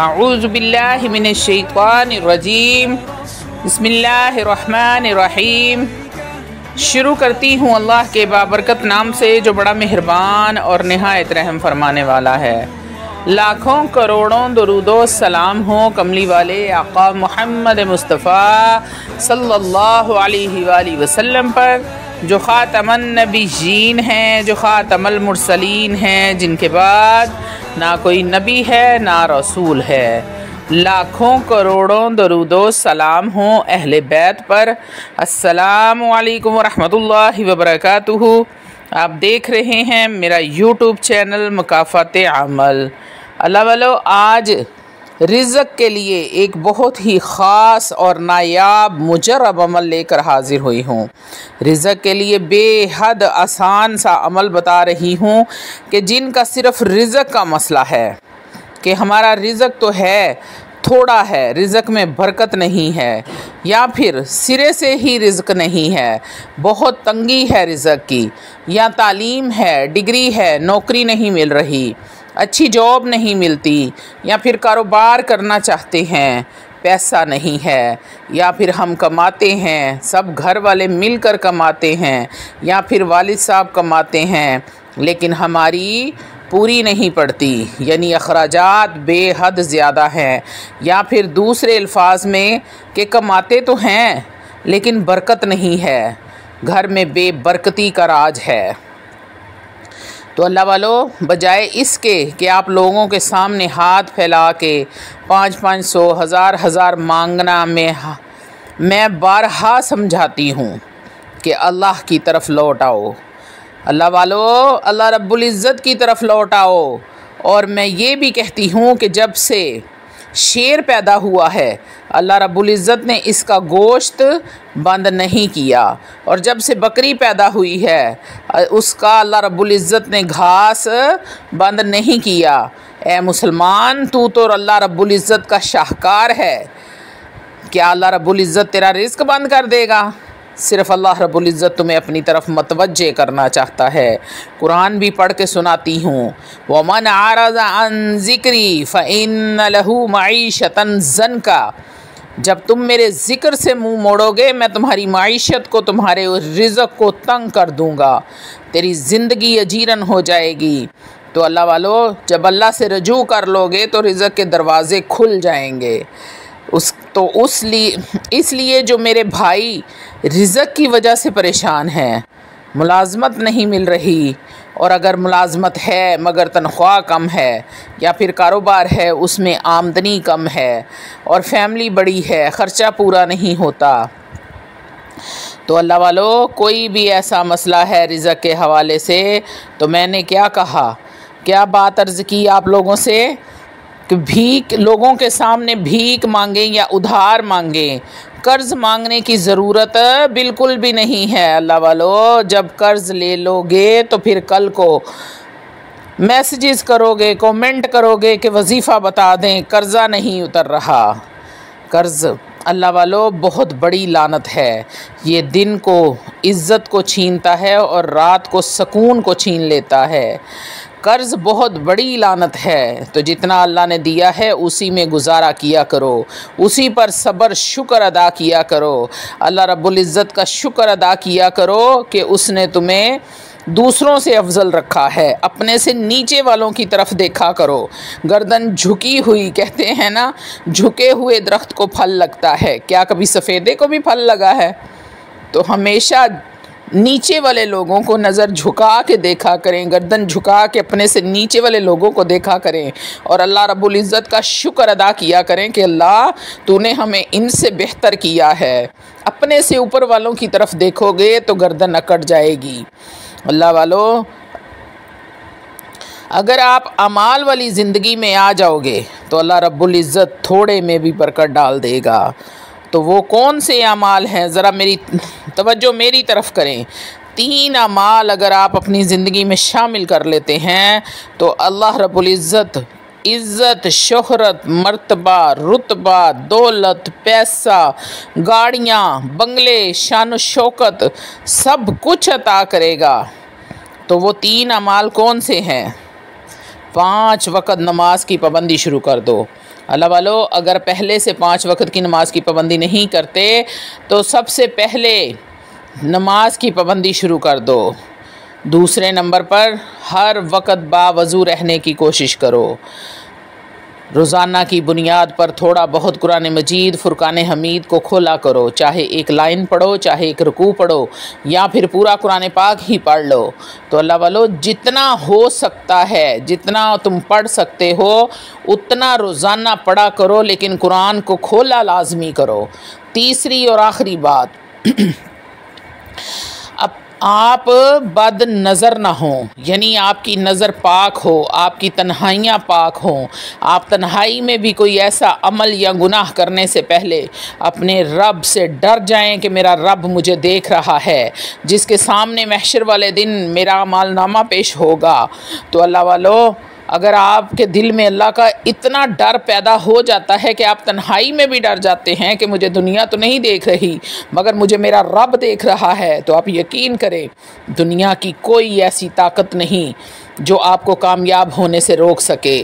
अऊज़ु बिल्लाहि मिनश्शैतानिर्रजीम। बिस्मिल्लाहिर्रहमानिर्रहीम। शुरू करती हूँ अल्लाह के बाबरकत नाम से जो बड़ा मेहरबान और निहायत रहम फरमाने वाला है। लाखों करोड़ों दरूदो सलाम हो कमली वाले आका मोहम्मद मुस्तफ़ा सल्लल्लाहु अलैहि वसल्लम पर, जो ख़ातमन नबीयीन हैं, जो ख़ातमुल मुरसलीन हैं, जिनके बाद ना कोई नबी है ना रसूल है। लाखों करोड़ों दरूदो सलाम हो अहले बैत पर। अस्सलामु अलैकुम वरहमतुल्लाहि वबरकातुहू। आप देख रहे हैं मेरा यूट्यूब चैनल मुकाफ़ाते अमल। अल्लाह वालो, आज रिज़्क़ के लिए एक बहुत ही ख़ास और नायाब मुजर्रब अमल लेकर हाज़िर हुई हूँ। रिज़्क़ के लिए बेहद आसान सा अमल बता रही हूँ कि जिनका सिर्फ़ रिज़्क़ का मसला है कि हमारा रिज़्क़ तो है, थोड़ा है, रिज़्क़ में बरकत नहीं है, या फिर सिरे से ही रिज़्क़ नहीं है, बहुत तंगी है रिज़्क़ की, या तालीम है, डिग्री है, नौकरी नहीं मिल रही, अच्छी जॉब नहीं मिलती, या फिर कारोबार करना चाहते हैं, पैसा नहीं है, या फिर हम कमाते हैं, सब घर वाले मिलकर कमाते हैं, या फिर वालिद साहब कमाते हैं, लेकिन हमारी पूरी नहीं पड़ती, यानी अखराजात बेहद ज़्यादा हैं, या फिर दूसरे अल्फाज में कि कमाते तो हैं लेकिन बरकत नहीं है, घर में बेबरकती का राज है। तो अल्लाह वालों, बजाय इसके कि आप लोगों के सामने हाथ फैला के 500-500 हज़ार मांगना मैं बारहा समझाती हूँ कि अल्लाह की तरफ लौट आओ। अल्लाह वालों, अल्लाह रब्बुल इज़्ज़त की तरफ लौट आओ। और मैं ये भी कहती हूँ कि जब से शेर पैदा हुआ है अल्लाह रब्बुल इज़्ज़त ने इसका गोश्त बंद नहीं किया, और जब से बकरी पैदा हुई है उसका अल्लाह रब्बुल इज़्ज़त ने घास बंद नहीं किया। ए मुसलमान, तू तो अल्लाह रब्बुल इज़्ज़त का शाहकार है, क्या अल्लाह रब्बुल इज़्ज़त तेरा रिज़्क़ बंद कर देगा? सिर्फ़ अल्लाह रब्बुल इज़्ज़त तुम्हें अपनी तरफ मतवज्जे करना चाहता है। कुरान भी पढ़ के सुनाती हूँ, वमन आरज़ा अन ज़िक्री फ़इन्न लहू मईशतन ज़नका। जब तुम मेरे ज़िक्र से मुँह मोड़ोगे मैं तुम्हारी माइशत को, तुम्हारे रिज़्क़ को तंग कर दूँगा, तेरी ज़िंदगी अजीरन हो जाएगी। तो अल्लाह वालों, जब अल्लाह से रजू कर लोगे तो रिज़्क़ के दरवाज़े खुल जाएंगे। इसलिए जो मेरे भाई रिज़्क़ की वजह से परेशान हैं, मुलाज़मत नहीं मिल रही, और अगर मुलाज़मत है मगर तनख्वाह कम है, या फिर कारोबार है उसमें आमदनी कम है, और फैमिली बड़ी है, ख़र्चा पूरा नहीं होता, तो अल्लाह वालों, कोई भी ऐसा मसला है रिज़्क़ के हवाले से, तो मैंने क्या कहा, क्या बात अर्ज़ की आप लोगों से कि भीख, लोगों के सामने भीख मांगें या उधार मांगें, कर्ज़ मांगने की ज़रूरत बिल्कुल भी नहीं है। अल्लाह वालों, जब कर्ज़ ले लोगे तो फिर कल को मैसेजेस करोगे, कमेंट करोगे कि वजीफ़ा बता दें, कर्ज़ा नहीं उतर रहा। कर्ज़ अल्लाह वालों बहुत बड़ी लानत है, ये दिन को इज़्ज़त को छीनता है और रात को सुकून को छीन लेता है। कर्ज़ बहुत बड़ी लानत है, तो जितना अल्लाह ने दिया है उसी में गुजारा किया करो, उसी पर सब्र शुक्र अदा किया करो, अल्लाह रब्बुल इज़्ज़त का शुक्र अदा किया करो कि उसने तुम्हें दूसरों से अफजल रखा है, अपने से नीचे वालों की तरफ देखा करो। गर्दन झुकी हुई, कहते हैं ना, झुके हुए दरख्त को फल लगता है, क्या कभी सफ़ेदे को भी फल लगा है? तो हमेशा नीचे वाले लोगों को नज़र झुका के देखा करें, गर्दन झुका के अपने से नीचे वाले लोगों को देखा करें, और अल्लाह रब्बुल इज़्ज़त का शुक्र अदा किया करें कि अल्लाह तूने हमें इनसे बेहतर किया है। अपने से ऊपर वालों की तरफ देखोगे तो गर्दन अकड़ जाएगी। अल्लाह वालों, अगर आप अमाल वाली ज़िंदगी में आ जाओगे तो अल्लाह रब्बुल इज़्ज़त थोड़े में भी बरकत डाल देगा। तो वो कौन से अमाल हैं, ज़रा मेरी तवज्जो मेरी तरफ करें। 3 अमाल अगर आप अपनी ज़िंदगी में शामिल कर लेते हैं तो अल्लाह रब्बुल इज़्ज़त इज़्ज़त, शोहरत, मर्तबा, रुतबा, दौलत, पैसा, गाड़ियाँ, बंगले, शान शौकत सब कुछ अता करेगा। तो वो 3 अमाल कौन से हैं? 5 वक़्त नमाज की पाबंदी शुरू कर दो। अल्लाह वालो, अगर पहले से 5 वक़्त की नमाज की पाबंदी नहीं करते तो सबसे पहले नमाज की पाबंदी शुरू कर दो। दूसरे नंबर पर हर वक़्त बावज़ू रहने की कोशिश करो। रोज़ाना की बुनियाद पर थोड़ा बहुत कुरान मजीद, फ़ुरक़ान हमीद को खोला करो। चाहे एक लाइन पढ़ो, चाहे एक रुकू पढ़ो, या फिर पूरा कुरान पाक ही पढ़ लो। तो अल्लाह वालो, जितना हो सकता है, जितना तुम पढ़ सकते हो उतना रोज़ाना पढ़ा करो, लेकिन कुरान को खोला लाजमी करो। तीसरी और आखिरी बात, अब आप बद नज़र ना हो, यानी आपकी नज़र पाक हो, आपकी तन्हाइयाँ पाक हों। आप तन्हाई में भी कोई ऐसा अमल या गुनाह करने से पहले अपने रब से डर जाएं कि मेरा रब मुझे देख रहा है, जिसके सामने महशर वाले दिन मेरा अमालनामा पेश होगा। तो अल्लाह वालो, अगर आपके दिल में अल्लाह का इतना डर पैदा हो जाता है कि आप तन्हाई में भी डर जाते हैं कि मुझे दुनिया तो नहीं देख रही मगर मुझे मेरा रब देख रहा है, तो आप यकीन करें दुनिया की कोई ऐसी ताकत नहीं जो आपको कामयाब होने से रोक सके।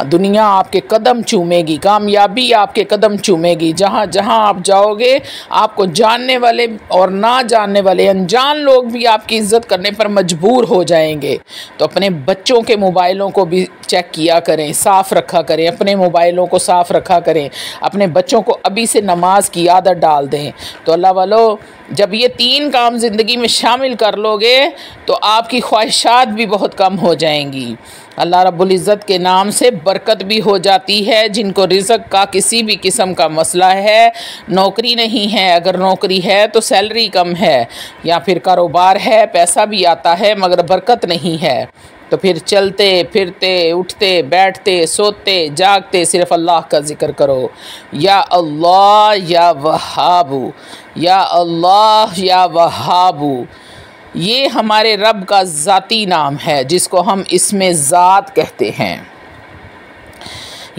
दुनिया आपके कदम चूमेगी, कामयाबी आपके कदम चूमेगी। जहाँ जहाँ आप जाओगे आपको जानने वाले और ना जानने वाले अनजान लोग भी आपकी इज़्ज़त करने पर मजबूर हो जाएंगे। तो अपने बच्चों के मोबाइलों को भी चेक किया करें, साफ़ रखा करें, अपने मोबाइलों को साफ़ रखा करें, अपने बच्चों को अभी से नमाज की आदत डाल दें। तो अल्लाह वालो, जब ये 3 काम ज़िंदगी में शामिल कर लोगे तो आपकी ख्वाहिशात भी बहुत कम हो जाएंगी। अल्लाह रब्बुल इज़्ज़त के नाम से बरकत भी हो जाती है। जिनको रिज़्क़ का किसी भी किस्म का मसला है, नौकरी नहीं है, अगर नौकरी है तो सैलरी कम है, या फिर कारोबार है, पैसा भी आता है मगर बरकत नहीं है, तो फिर चलते फिरते, उठते बैठते, सोते जागते सिर्फ़ अल्लाह का ज़िक्र करो। या अल्लाह या वहाबू, या अल्लाह या वहाबू, ये हमारे रब का ज़ाती नाम है जिसको हम इसमें ज़ात कहते हैं।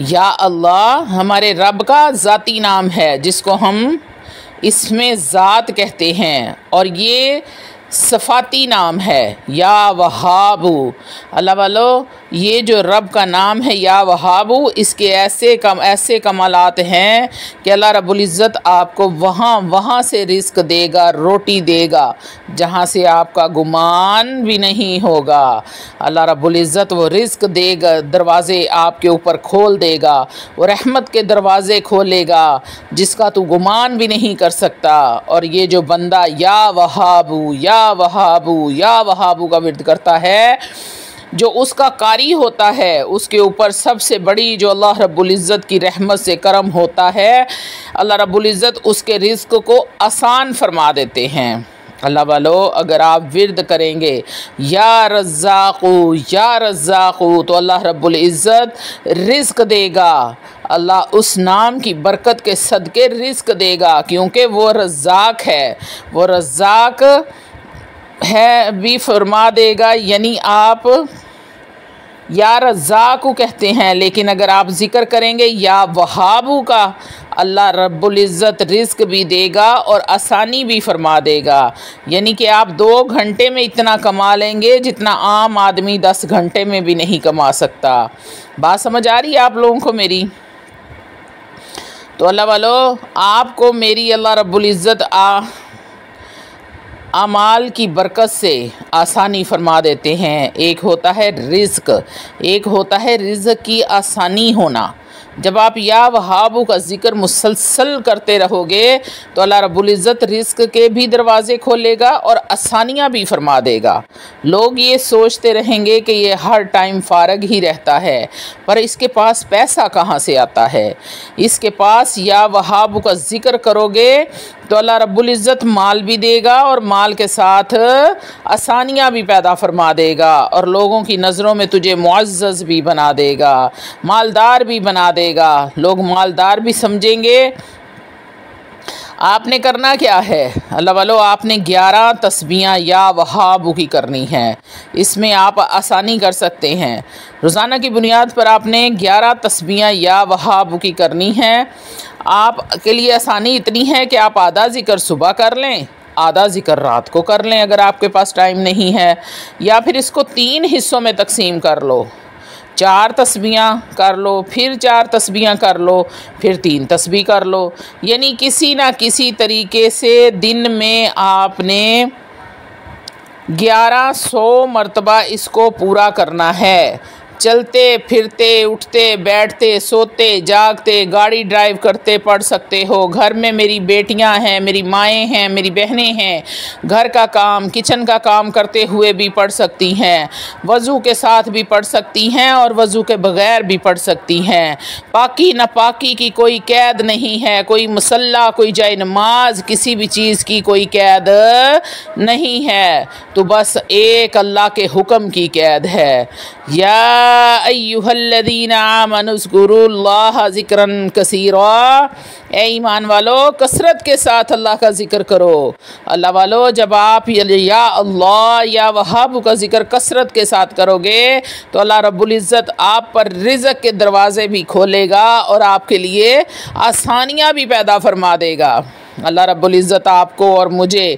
या अल्लाह हमारे रब का ज़ाती नाम है जिसको हम इसमें ज़ात कहते हैं, और ये सफ़ाती नाम है। या वहाबू, अल्लाह वालो, ये जो रब का नाम है या वहाबू, इसके ऐसे कमालात हैं कि अल्लाह रब्बुल इज़्ज़त आपको वहाँ से रिज़्क़ देगा, रोटी देगा जहाँ से आपका गुमान भी नहीं होगा। अल्लाह रब्बुल इज़्ज़त वो रिज़्क़ देगा, दरवाज़े आपके ऊपर खोल देगा, वो रहमत के दरवाज़े खोलेगा जिसका तू गुमान भी नहीं कर सकता। और ये जो बंदा या वहाबू या वहाबू या वहाबू का विर्द करता है, जो उसका कारी होता है उसके ऊपर सबसे बड़ी जो अल्लाह रब्बुल इज़्ज़त की रहमत से करम होता है, अल्लाह रब्बुल इज़्ज़त उसके रिज़्क़ को आसान फरमा देते हैं। अल्लाह वालो, अगर आप विर्द करेंगे या रज़्ज़ाक़ू या रज़्ज़ाक़ू, तो अल्लाह रब्बुल इज़्ज़त रिज़्क़ देगा। अल्लाह उस नाम की बरकत के सदके रिज़्क़ देगा, क्योंकि वो रज़्ज़ाक़ है, वो रज़्ज़ाक़ है भी फरमा देगा। यानी आप या रज़्ज़ाक़ू कहते हैं, लेकिन अगर आप ज़िक्र करेंगे या वहाबू का, अल्लाह रब्बुल इज़्ज़त रिज़्क़ भी देगा और आसानी भी फरमा देगा। यानी कि आप 2 घंटे में इतना कमा लेंगे जितना आम आदमी 10 घंटे में भी नहीं कमा सकता। बात समझ आ रही है आप लोगों को मेरी? तो अल्लाह वालो, आपको मेरी अल्लाह रब्बुल इज़्ज़त अमाल की बरकत से आसानी फरमा देते हैं। एक होता है रिज़्क़, एक होता है रिज़्क़ की आसानी होना। जब आप या वहाबू का ज़िक्र मुसलसल करते रहोगे तो अल्लाह रब्बुल इज़्ज़त रिज़्क़ के भी दरवाज़े खोलेगा और आसानियाँ भी फरमा देगा। लोग ये सोचते रहेंगे कि ये हर टाइम फ़ारग ही रहता है, पर इसके पास पैसा कहाँ से आता है? इसके पास या वहाबू का ज़िक्र करोगे तो अल्लाह रब्बुल इज़्ज़त माल भी देगा और माल के साथ आसानियाँ भी पैदा फरमा देगा, और लोगों की नज़रों में तुझे मुअज़्ज़ज़ भी बना देगा, मालदार भी बना देगा। लोग मालदार भी समझेंगे। आपने करना क्या है अल्लाह वालो, आपने 11 तस्बीहां या वहाबू की करनी है। इसमें आप आसानी कर सकते हैं। रोज़ाना की बुनियाद पर आपने 11 तस्बीहां या वहाबू की करनी है। आपके लिए आसानी इतनी है कि आप आधा ज़िक्र सुबह कर लें, आधा ज़िक्र रात को कर लें अगर आपके पास टाइम नहीं है, या फिर इसको 3 हिस्सों में तकसीम कर लो। 4 तस्बीहां कर लो, फिर 4 तस्बीहां कर लो, फिर 3 तस्बीह कर लो। यानी किसी ना किसी तरीके से दिन में आपने 1100 मरतबा इसको पूरा करना है। चलते फिरते, उठते बैठते, सोते जागते, गाड़ी ड्राइव करते पढ़ सकते हो। घर में मेरी बेटियां हैं, मेरी माएँ हैं, मेरी बहनें हैं, घर का काम, किचन का काम करते हुए भी पढ़ सकती हैं। वज़ू के साथ भी पढ़ सकती हैं और वज़ू के बग़ैर भी पढ़ सकती हैं। पाकी नापाकी की कोई कैद नहीं है, कोई मुसल्ला, कोई जाए नमाज, किसी भी चीज़ की कोई कैद नहीं है। तो बस एक अल्लाह के हुक्म की कैद है। या अय्युहल्लज़ीना आमनु ज़्कुरुल्लाह ज़िक्रन कसीरा, ए ईमान वालो कसरत के साथ अल्लाह का ज़िक्र करो। अल्लाह वालो जब आप या अल्लाह या वहाब का ज़िक्र कसरत के साथ करोगे तो अल्लाह रब्बुल इज़्ज़त आप पर रिज़्क़ के दरवाज़े भी खोलेगा और आपके लिए आसानियाँ भी पैदा फरमा देगा। अल्लाह रब्बुल इज़्ज़त आपको और मुझे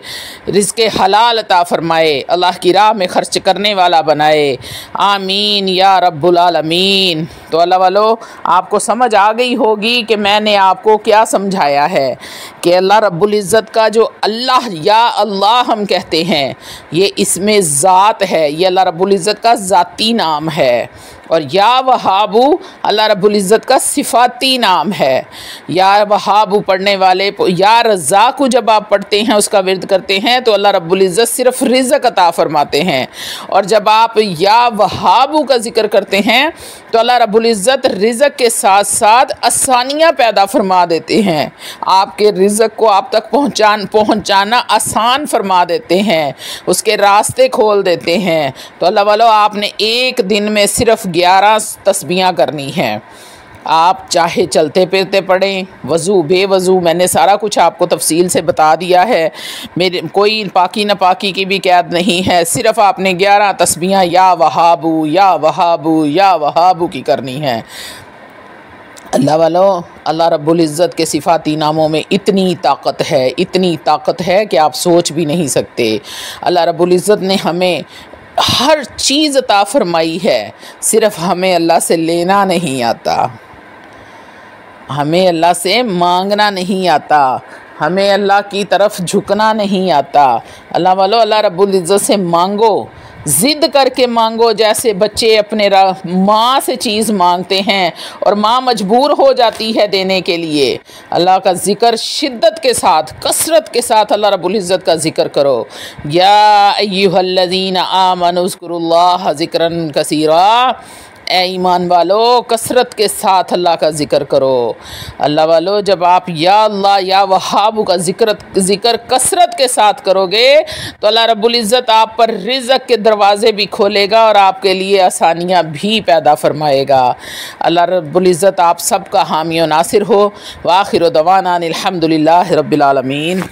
रिज़्क़े हलाल अता फ़रमाए, अल्लाह की राह में ख़र्च करने वाला बनाए। आमीन या रब्बुल आलमीन। तो अल्लाह वालो आपको समझ आ गई होगी कि मैंने आपको क्या समझाया है कि अल्लाह रब्बुल इज़्ज़त का जो अल्लाह या अल्लाह हम कहते हैं ये इसमें ज़ात है, ये अल्लाह रब्बुल इज़्ज़त का ज़ाती नाम है। और या वहाबू अल्लाह रब्बुल इज़्ज़त का सिफ़ाती नाम है। या वहाबू पढ़ने वाले, या रज़्ज़ाक़ू जब आप पढ़ते हैं उसका विर्द करते हैं तो अल्लाह रब्बुल इज़्ज़त सिर्फ़ रिज़्क़ अता फ़रमाते हैं। और जब आप या वहाबू का ज़िक्र करते हैं तो अल्लाह रब्बुल इज़्ज़त रिज़्क़ के साथ साथ आसानियाँ पैदा फरमा देते हैं। आपके रिज़्क़ को आप तक पहुँचाना आसान फरमा देते हैं, उसके रास्ते खोल देते हैं। तो अल्लाह वालो आपने एक दिन में सिर्फ़ 11 तस्बीहां करनी हैं। आप चाहे चलते फिरते पढ़ें, वज़ू बेवज़ू, मैंने सारा कुछ आपको तफसील से बता दिया है। मेरे कोई पाकी नापाकी की भी कैद नहीं है। सिर्फ़ आपने 11 तस्बीहां या वहाबू या वहाबू या वहाबू की करनी है। अल्लाह वालो अल्लाह रब्बुल इज़्ज़त के सिफ़ाती नामों में इतनी ताकत है, इतनी ताकत है कि आप सोच भी नहीं सकते। अल्लाह रब्बुल इज़्ज़त ने हमें हर चीज़ अता फ़रमाई है, सिर्फ़ हमें अल्लाह से लेना नहीं आता, हमें अल्लाह से मांगना नहीं आता, हमें अल्लाह की तरफ झुकना नहीं आता। अल्लाह वालो अल्लाह रब्बुल इज़्ज़त से मांगो, ज़िद करके मांगो, जैसे बच्चे अपने माँ से चीज़ मांगते हैं और माँ मजबूर हो जाती है देने के लिए। अल्लाह का ज़िक्र शिद्दत के साथ, कसरत के साथ अल्लाह रब्बुल इज़्ज़त का ज़िक्र करो। या अय्युहल्लज़ीना आमनु ज़्कुरुल्लाह ज़िक्रन कसीरा, ए ईमान वालो कसरत के साथ अल्लाह का ज़िक्र करो। अल्लाह वालो जब आप या अल्लाह या वहाबू का ज़िक्र कसरत के साथ करोगे तो अल्लाह रब्बुल इज़्ज़त आप पर रिज़्क़ के दरवाज़े भी खोलेगा और आपके लिए आसानियाँ भी पैदा फरमाएगा। अल्लाह रब्बुल इज़्ज़त आप सब का हामी और नासिर हो। व आखिर दवाना अनिल हम्दुलिल्लाहि रब्बिल आलमीन।